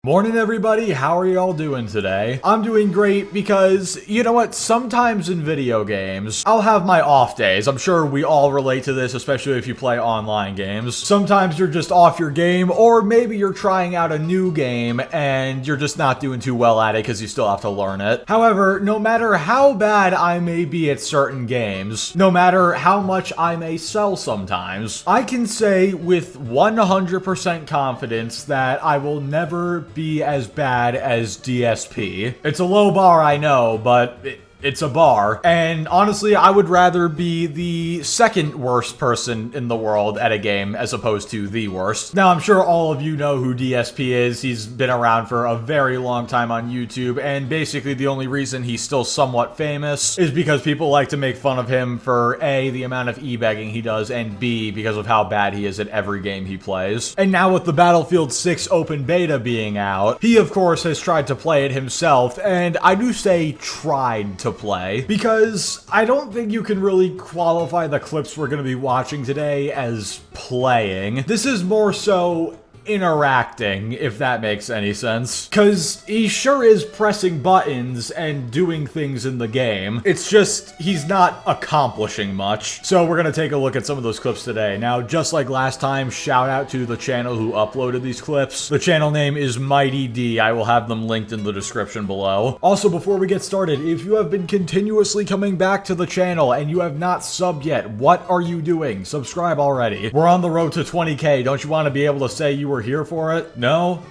Morning everybody, how are y'all doing today? I'm doing great because, you know what, sometimes in video games, I'll have my off days. I'm sure we all relate to this, especially if you play online games. Sometimes you're just off your game, or maybe you're trying out a new game and you're just not doing too well at it because you still have to learn it. However, no matter how bad I may be at certain games, no matter how much I may sell sometimes, I can say with 100% confidence that I will never be as bad as DSP. It's a low bar, I know, but it's a bar. And honestly, I would rather be the second worst person in the world at a game as opposed to the worst. Now, I'm sure all of you know who DSP is. He's been around for a very long time on YouTube, and basically the only reason he's still somewhat famous is because people like to make fun of him for A, the amount of e-begging he does, and B, because of how bad he is at every game he plays. And now with the Battlefield 6 open beta being out, he of course has tried to play it himself, and I do say tried to play, because I don't think you can really qualify the clips we're going to be watching today as playing. This is more so interacting, if that makes any sense. Because he sure is pressing buttons and doing things in the game. It's just, he's not accomplishing much. So we're gonna take a look at some of those clips today. Now, just like last time, shout out to the channel who uploaded these clips. The channel name is Mighty D. I will have them linked in the description below. Also, before we get started, if you have been continuously coming back to the channel and you have not subbed yet, what are you doing? Subscribe already. We're on the road to 20K. Don't you want to be able to say you were here for it? No?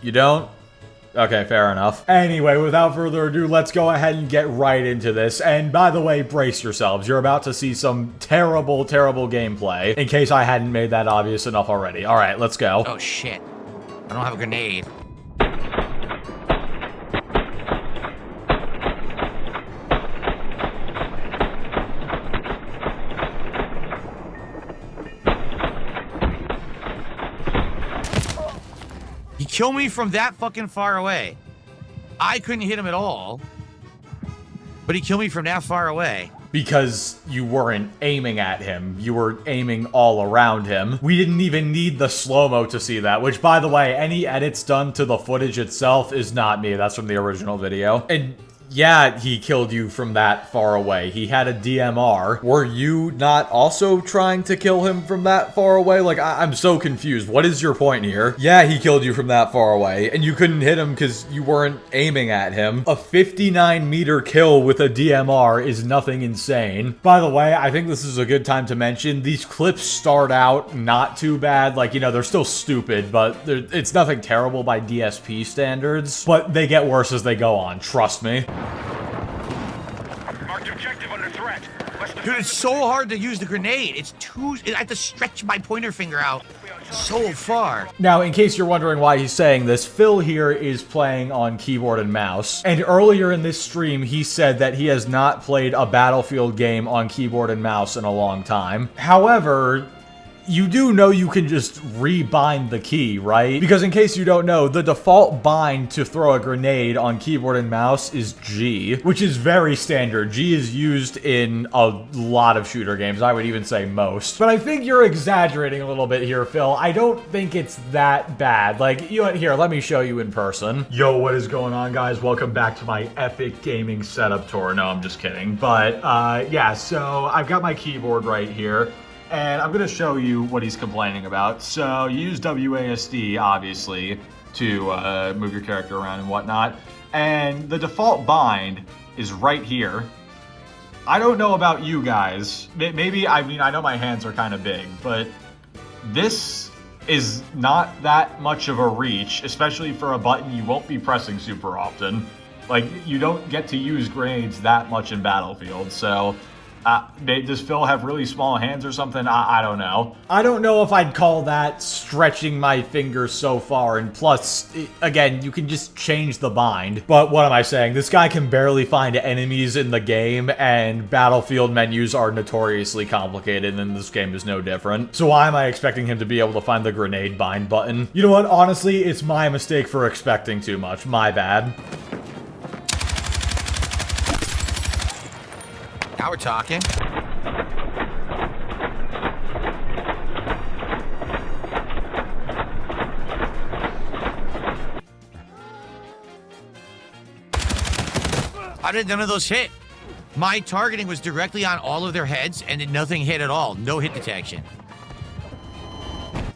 You don't? Okay, fair enough. Anyway, without further ado, let's go ahead and get right into this. And by the way, brace yourselves. You're about to see some terrible, terrible gameplay, in case I hadn't made that obvious enough already. All right, let's go. Oh shit. I don't have a grenade. He killed me from that fucking far away. I couldn't hit him at all, but he killed me from that far away. Because you weren't aiming at him. You were aiming all around him. We didn't even need the slow-mo to see that, which, by the way, any edits done to the footage itself is not me. That's from the original video. And yeah, he killed you from that far away. He had a DMR. Were you not also trying to kill him from that far away? Like, I'm so confused. What is your point here? Yeah, he killed you from that far away, and you couldn't hit him because you weren't aiming at him. A 59-meter kill with a DMR is nothing insane. By the way, I think this is a good time to mention, these clips start out not too bad. Like, you know, they're still stupid, but it's nothing terrible by DSP standards. But they get worse as they go on, trust me. Marked objective under threat. Dude, it's so hard to use the grenade. I have to stretch my pointer finger out so far. Now, in case you're wondering why he's saying this, Phil here is playing on keyboard and mouse. And earlier in this stream, he said that he has not played a Battlefield game on keyboard and mouse in a long time. However, you do know you can just rebind the key, right? Because in case you don't know, the default bind to throw a grenade on keyboard and mouse is G, which is very standard. G is used in a lot of shooter games. I would even say most. But I think you're exaggerating a little bit here, Phil. I don't think it's that bad. Like, here, let me show you in person. Yo, what is going on, guys? Welcome back to my epic gaming setup tour. No, I'm just kidding. But yeah, so I've got my keyboard right here. And I'm going to show you what he's complaining about. So you use WASD, obviously, to move your character around and whatnot. And the default bind is right here. I don't know about you guys. Maybe, I mean, I know my hands are kind of big, but this is not that much of a reach, especially for a button you won't be pressing super often. Like, you don't get to use grenades that much in Battlefield, so does Phil have really small hands or something? I don't know. I don't know if I'd call that stretching my fingers so far. And plus, again, you can just change the bind. But what am I saying? This guy can barely find enemies in the game, and Battlefield menus are notoriously complicated, and this game is no different. So why am I expecting him to be able to find the grenade bind button? You know what? Honestly, it's my mistake for expecting too much. My bad. Now we're talking. How did none of those hit? My targeting was directly on all of their heads, and nothing hit at all. No hit detection.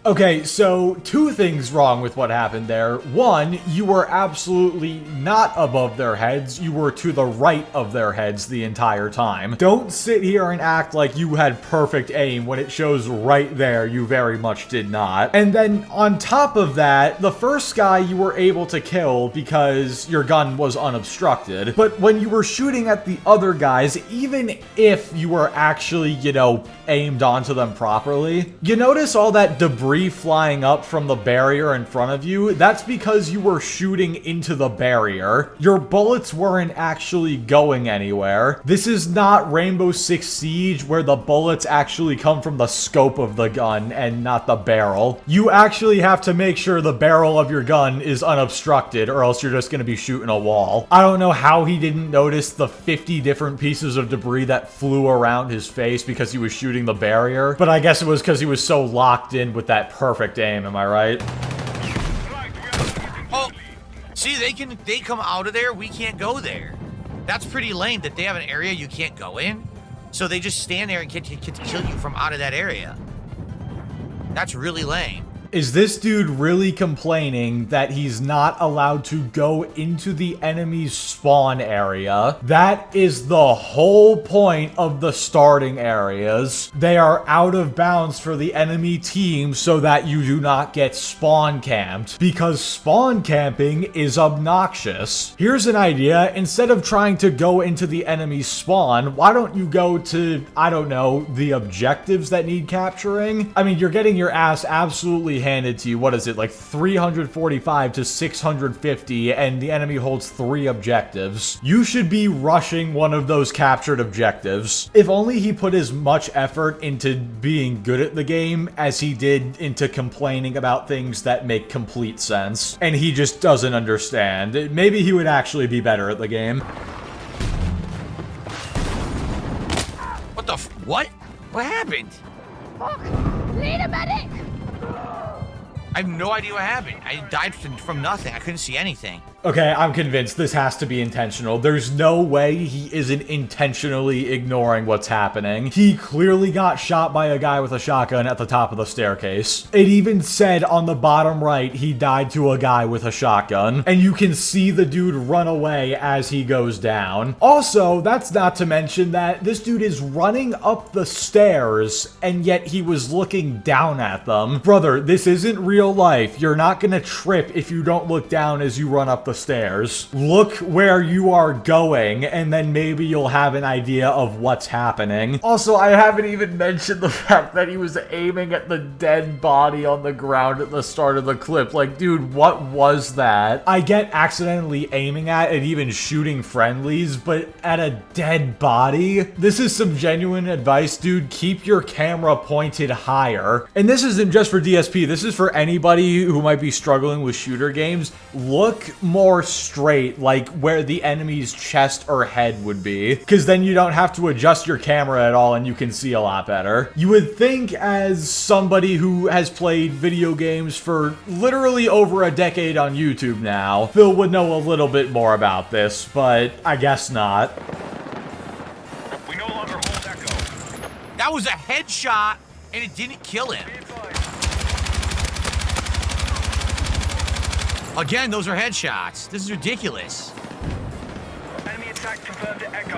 Okay, so two things wrong with what happened there. One, you were absolutely not above their heads. You were to the right of their heads the entire time. Don't sit here and act like you had perfect aim when it shows right there you very much did not. And then on top of that, the first guy you were able to kill because your gun was unobstructed. But when you were shooting at the other guys, even if you were actually, you know, aimed onto them properly, you notice all that debris flying up from the barrier in front of you? That's because you were shooting into the barrier. Your bullets weren't actually going anywhere. This is not Rainbow Six Siege where the bullets actually come from the scope of the gun and not the barrel. You actually have to make sure the barrel of your gun is unobstructed or else you're just going to be shooting a wall. I don't know how he didn't notice the 50 different pieces of debris that flew around his face because he was shooting the barrier, but I guess it was because he was so locked in with that perfect aim, am I right? Oh, see, they come out of there, we can't go there. That's pretty lame that they have an area you can't go in, so they just stand there and get to kill you from out of that area. That's really lame. Is this dude really complaining that he's not allowed to go into the enemy's spawn area? That is the whole point of the starting areas. They are out of bounds for the enemy team so that you do not get spawn camped, because spawn camping is obnoxious. Here's an idea. Instead of trying to go into the enemy's spawn, why don't you go to, I don't know, the objectives that need capturing? I mean, you're getting your ass absolutely handed to you. What is it, like 345 to 650, and the enemy holds 3 objectives. You should be rushing one of those captured objectives. If only he put as much effort into being good at the game as he did into complaining about things that make complete sense. And he just doesn't understand. Maybe he would actually be better at the game. What the what? What happened? Fuck! Need a medic! I have no idea what happened. I died from nothing. I couldn't see anything. Okay, I'm convinced this has to be intentional. There's no way he isn't intentionally ignoring what's happening. He clearly got shot by a guy with a shotgun at the top of the staircase. It even said on the bottom right he died to a guy with a shotgun, and you can see the dude run away as he goes down. Also, that's not to mention that this dude is running up the stairs, and yet he was looking down at them. Brother, this isn't real life. You're not gonna trip if you don't look down as you run up the stairs. Look where you are going, and then maybe you'll have an idea of what's happening. Also, I haven't even mentioned the fact that he was aiming at the dead body on the ground at the start of the clip. Like, dude, what was that? I get accidentally aiming at and even shooting friendlies, but at a dead body? This is some genuine advice, dude. Keep your camera pointed higher. And this isn't just for DSP, this is for anybody who might be struggling with shooter games. Look more straight, like where the enemy's chest or head would be, because then you don't have to adjust your camera at all and you can see a lot better. You would think, as somebody who has played video games for literally over a decade on YouTube now, Phil would know a little bit more about this, but I guess not. We no longer hold Echo. That was a headshot, and it didn't kill him. Again, those are headshots. This is ridiculous. Enemy attack confirmed at Echo.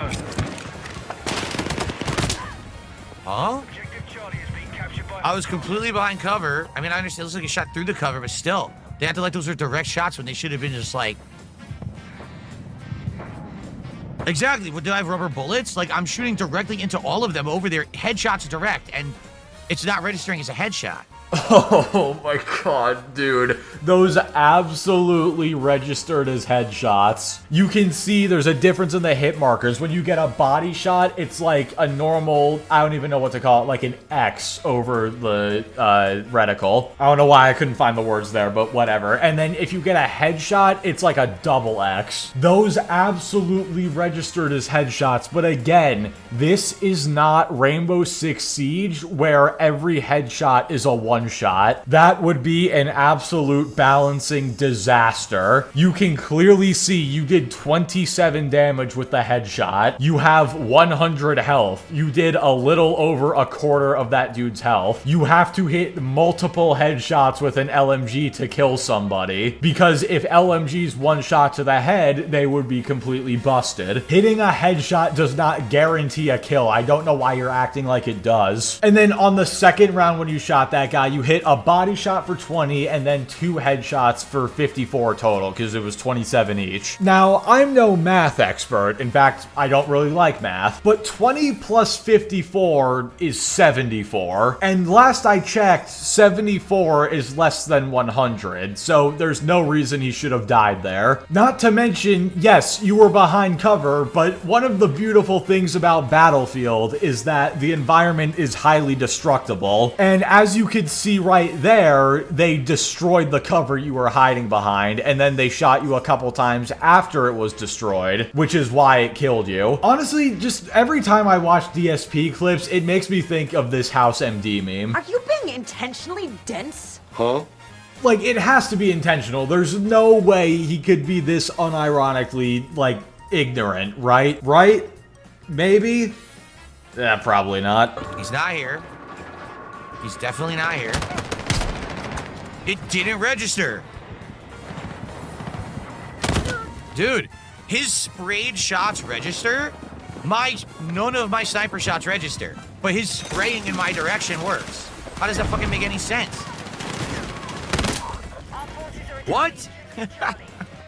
Huh? Objective Charlie is being captured by... I was completely behind cover. I mean, I understand it looks like a shot through the cover, but still. They acted like those were direct shots when they should have been just like... Exactly. What, do I have rubber bullets? Like, I'm shooting directly into all of them over there. Headshots direct, and it's not registering as a headshot. Oh my god, dude. Those absolutely registered as headshots. You can see there's a difference in the hit markers. When you get a body shot, it's like a normal, I don't even know what to call it, like an X over the reticle. I don't know why I couldn't find the words there, but whatever. And then if you get a headshot, it's like a double X. Those absolutely registered as headshots, but again, this is not Rainbow Six Siege where every headshot is a one shot. That would be an absolute balancing disaster. You can clearly see you did 27 damage with the headshot. You have 100 health. You did a little over a quarter of that dude's health. You have to hit multiple headshots with an LMG to kill somebody, because if LMG's one shot to the head, they would be completely busted. Hitting a headshot does not guarantee a kill. I don't know why you're acting like it does. And then on the second round when you shot that guy, you hit a body shot for 20 and then 2 headshots for 54 total, because it was 27 each. Now, I'm no math expert. In fact, I don't really like math, but 20 plus 54 is 74. And last I checked, 74 is less than 100, so there's no reason he should have died there. Not to mention, yes, you were behind cover, but one of the beautiful things about Battlefield is that the environment is highly destructible. And as you could see right there, they destroyed the cover you were hiding behind, and then they shot you a couple times after it was destroyed, which is why it killed you. Honestly, just every time I watch DSP clips, it makes me think of this House MD meme. Are you being intentionally dense? Huh? Like, it has to be intentional. There's no way he could be this unironically, like, ignorant, right? Right? Maybe? Yeah, probably not. He's not here. He's definitely not here. It didn't register. Dude, his sprayed shots register. None of my sniper shots register. But his spraying in my direction works. How does that fucking make any sense? What?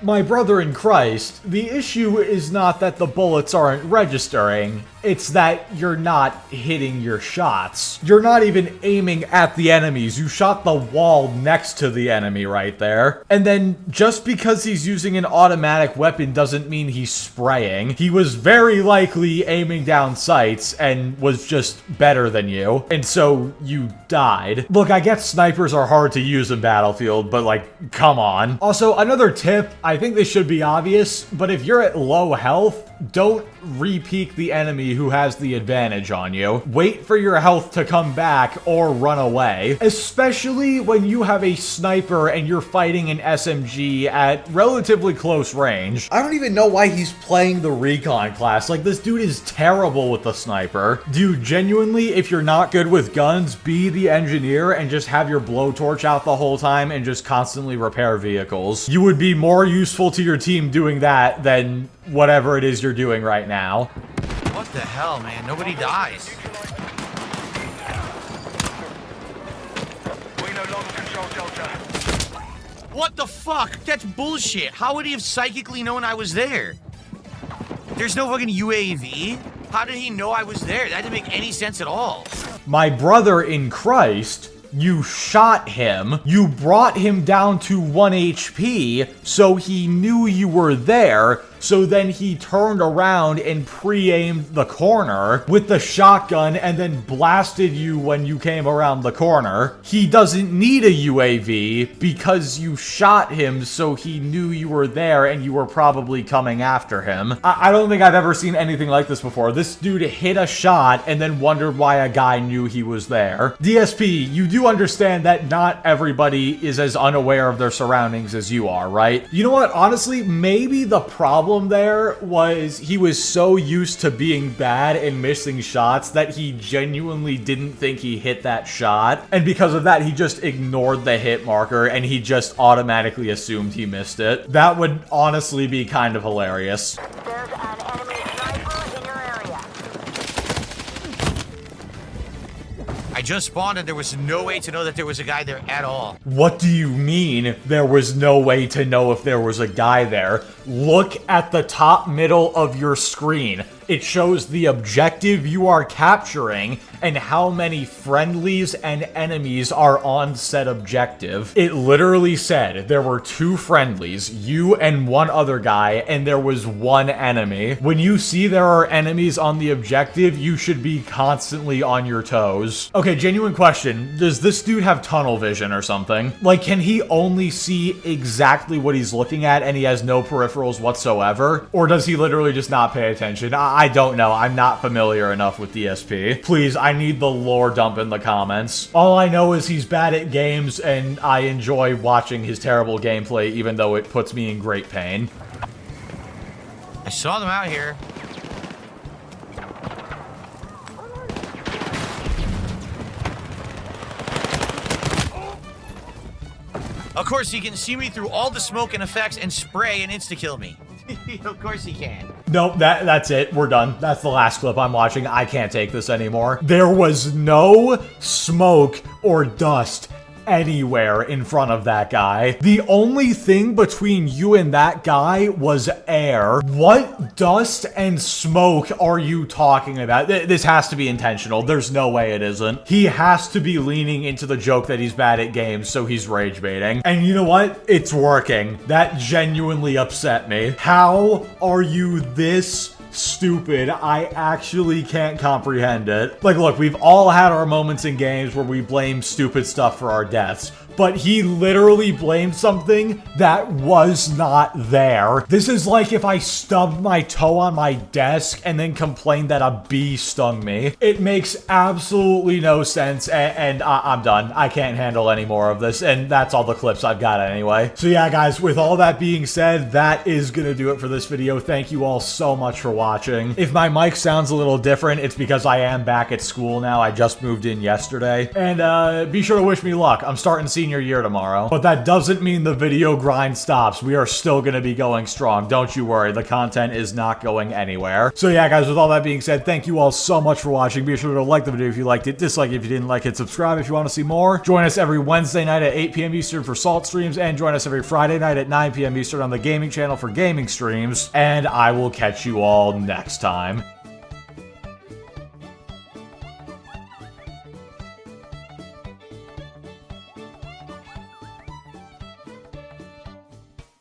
My brother in Christ, the issue is not that the bullets aren't registering, it's that you're not hitting your shots. You're not even aiming at the enemies. You shot the wall next to the enemy right there. And then just because he's using an automatic weapon doesn't mean he's spraying. He was very likely aiming down sights and was just better than you. And so you died. Look, I get snipers are hard to use in Battlefield, but like, come on. Also, another tip, I think this should be obvious, but if you're at low health, don't re-peek the enemy who has the advantage on you. Wait for your health to come back or run away, especially when you have a sniper and you're fighting an SMG at relatively close range. I don't even know why he's playing the recon class. Like, this dude is terrible with the sniper. Dude, genuinely, if you're not good with guns, be the engineer and just have your blowtorch out the whole time and just constantly repair vehicles. You would be more useful to your team doing that than whatever it is you're doing right now. What the hell, man? Nobody dies. We no longer control Delta. What the fuck? That's bullshit. How would he have psychically known I was there? There's no fucking UAV? How did he know I was there? That didn't make any sense at all. My brother in Christ, you shot him, you brought him down to 1 HP, so he knew you were there, so then he turned around and pre-aimed the corner with the shotgun and then blasted you when you came around the corner. He doesn't need a UAV because you shot him, so he knew you were there and you were probably coming after him. I don't think I've ever seen anything like this before. This dude hit a shot and then wondered why a guy knew he was there. DSP, you do understand that not everybody is as unaware of their surroundings as you are, right? You know what? Honestly, maybe the problem there was he was so used to being bad and missing shots that he genuinely didn't think he hit that shot. And because of that, he just ignored the hit marker and he just automatically assumed he missed it. That would honestly be kind of hilarious. There's an enemy sniper in your area. I just spawned and there was no way to know that there was a guy there at all. What do you mean there was no way to know if there was a guy there? Look at the top middle of your screen. It shows the objective you are capturing and how many friendlies and enemies are on said objective. It literally said there were 2 friendlies, you and one other guy, and there was 1 enemy. When you see there are enemies on the objective, you should be constantly on your toes. Okay, genuine question. Does this dude have tunnel vision or something? Like, can he only see exactly what he's looking at and he has no peripherals whatsoever? Or does he literally just not pay attention? I don't know. I'm not familiar enough with DSP. Please, I need the lore dump in the comments. All I know is he's bad at games, and I enjoy watching his terrible gameplay, even though it puts me in great pain. I saw them out here. Of course, he can see me through all the smoke and effects and spray and insta-kill me. Of course he can. Nope, that's it. We're done. That's the last clip I'm watching. I can't take this anymore. There was no smoke or dust anywhere in front of that guy. The only thing between you and that guy was air. What dust and smoke are you talking about? This has to be intentional. There's no way it isn't. He has to be leaning into the joke that he's bad at games, so he's rage baiting. And you know what? It's working. That genuinely upset me. How are you this stupid? I actually can't comprehend it. Like, look, we've all had our moments in games where we blame stupid stuff for our deaths, but he literally blamed something that was not there. This is like if I stubbed my toe on my desk and then complained that a bee stung me. It makes absolutely no sense, and I'm done. I can't handle any more of this, and that's all the clips I've got anyway. So yeah, guys, with all that being said, that is gonna do it for this video. Thank you all so much for watching. If my mic sounds a little different, it's because I am back at school now. I just moved in yesterday. And be sure to wish me luck. I'm starting senior year tomorrow, but that doesn't mean the video grind stops. We are still gonna be going strong. Don't you worry. The content is not going anywhere. So yeah, guys, with all that being said, thank you all so much for watching. Be sure to like the video if you liked it, dislike it if you didn't like it, subscribe if you want to see more. Join us every Wednesday night at 8 p.m. Eastern for Salt streams, and join us every Friday night at 9 p.m. Eastern on the gaming channel for gaming streams. And I will catch you all next time.